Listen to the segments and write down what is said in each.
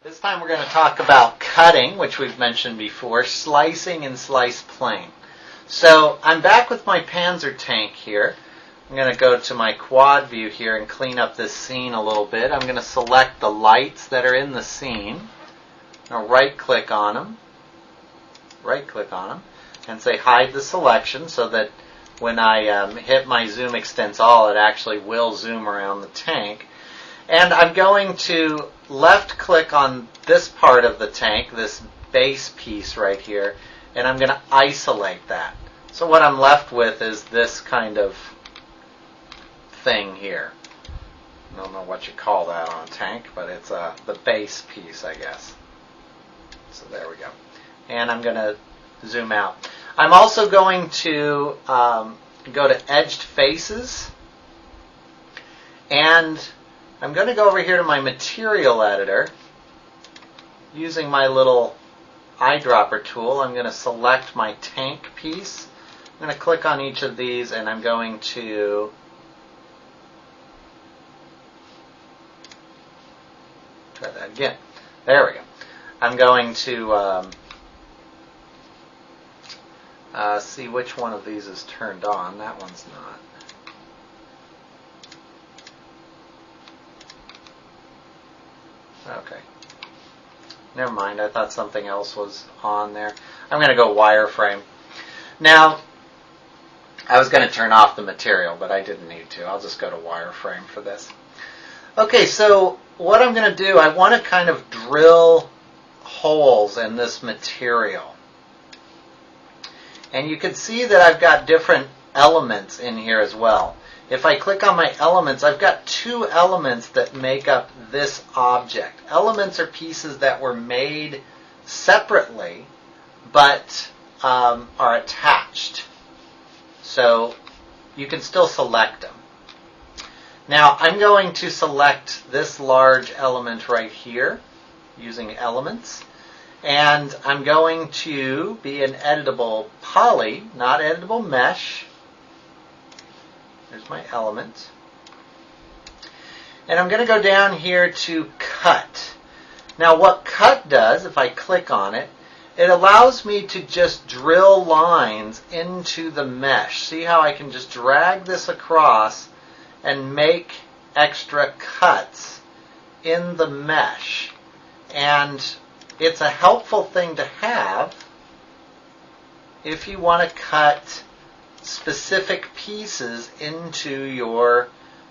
This time we're going to talk about cutting, which we've mentioned before, slicing and slice plane. So I'm back with my Panzer tank here. I'm going to go to my quad view here and clean up this scene a little bit. I'm going to select the lights that are in the scene. I'll right-click on them, and say hide the selection so that when I hit my zoom extents all, it actually will zoom around the tank. And I'm going to left-click on this part of the tank, this base piece right here, and I'm going to isolate that. So what I'm left with is this kind of thing here. I don't know what you call that on a tank, but it's the base piece, I guess. So there we go. And I'm going to zoom out. I'm also going to go to Edged Faces, and I'm going to go over here to my material editor. Using my little eyedropper tool, I'm going to select my tank piece. I'm going to click on each of these, and I'm going to try that again. There we go. I'm going to see which one of these is turned on. That one's not. Okay. Never mind. I thought something else was on there. I'm going to go wireframe. Now, I was going to turn off the material, but I didn't need to. I'll just go to wireframe for this. Okay, so what I'm going to do, I want to kind of drill holes in this material. And you can see that I've got different elements in here as well. If I click on my elements, I've got two elements that make up this object. Elements are pieces that were made separately, but are attached. So you can still select them. Now I'm going to select this large element right here using elements. And I'm going to be an editable poly, not editable mesh. There's my element. And I'm going to go down here to cut. Now what cut does, if I click on it, it allows me to just drill lines into the mesh. See how I can just drag this across and make extra cuts in the mesh. And it's a helpful thing to have if you want to cut specific pieces into your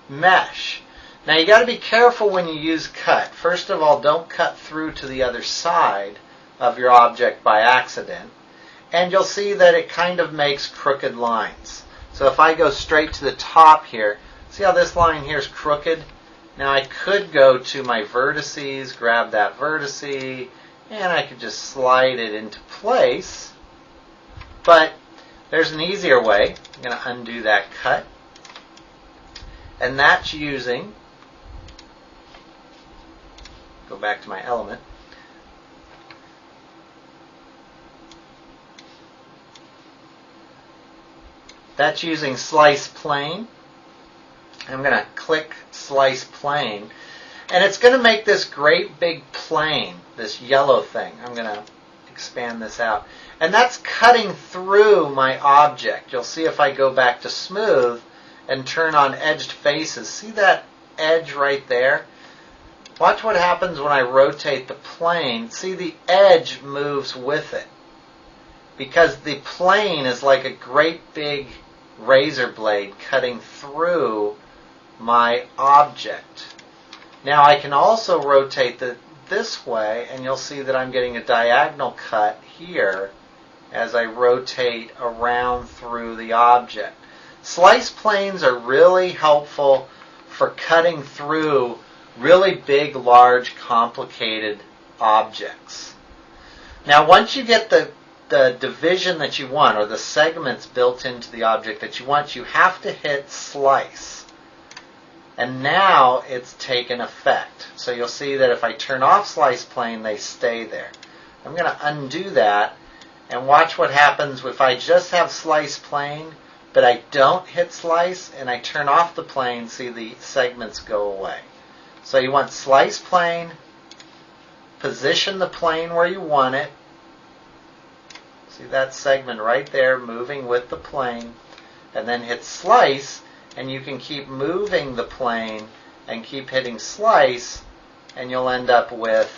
mesh. Now you got to be careful when you use cut. First of all, don't cut through to the other side of your object by accident. And you'll see that it kind of makes crooked lines. So if I go straight to the top here, see how this line here is crooked? Now I could go to my vertices, grab that vertice, and I could just slide it into place. But there's an easier way. I'm going to undo that cut. And that's using, go back to my element. That's using slice plane. I'm going to click slice plane. And it's going to make this great big plane, this yellow thing. I'm going to expand this out. And that's cutting through my object. You'll see if I go back to smooth and turn on edged faces. See that edge right there? Watch what happens when I rotate the plane. See, the edge moves with it. Because the plane is like a great big razor blade cutting through my object. Now I can also rotate this way, and you'll see that I'm getting a diagonal cut here as I rotate around through the object. Slice planes are really helpful for cutting through really big, large, complicated objects. Now once you get the division that you want, or the segments built into the object that you want, you have to hit slice. And now it's taken effect. So you'll see that if I turn off slice plane, they stay there. I'm going to undo that and watch what happens if I just have slice plane, but I don't hit slice and I turn off the plane. See, the segments go away. So you want slice plane, position the plane where you want it. See that segment right there moving with the plane. And then hit slice, and you can keep moving the plane and keep hitting slice, and you'll end up with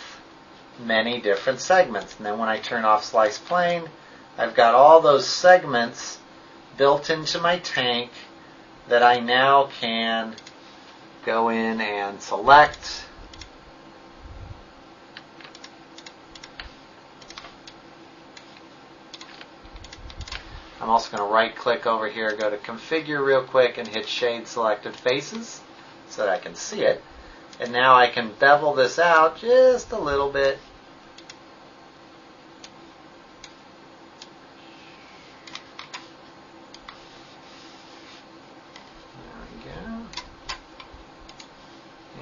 many different segments. And then when I turn off slice plane, I've got all those segments built into my tank that I now can go in and select. I'm also going to right click over here, go to configure real quick and hit shade selected faces so that I can see it. And now I can bevel this out just a little bit.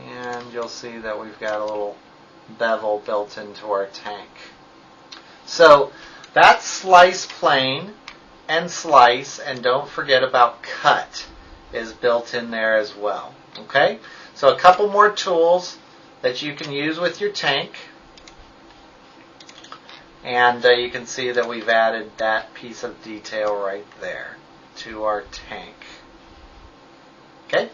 And you'll see that we've got a little bevel built into our tank. So that's slice plane and slice, and don't forget about cut is built in there as well. Okay? So a couple more tools that you can use with your tank. And you can see that we've added that piece of detail right there to our tank. Okay?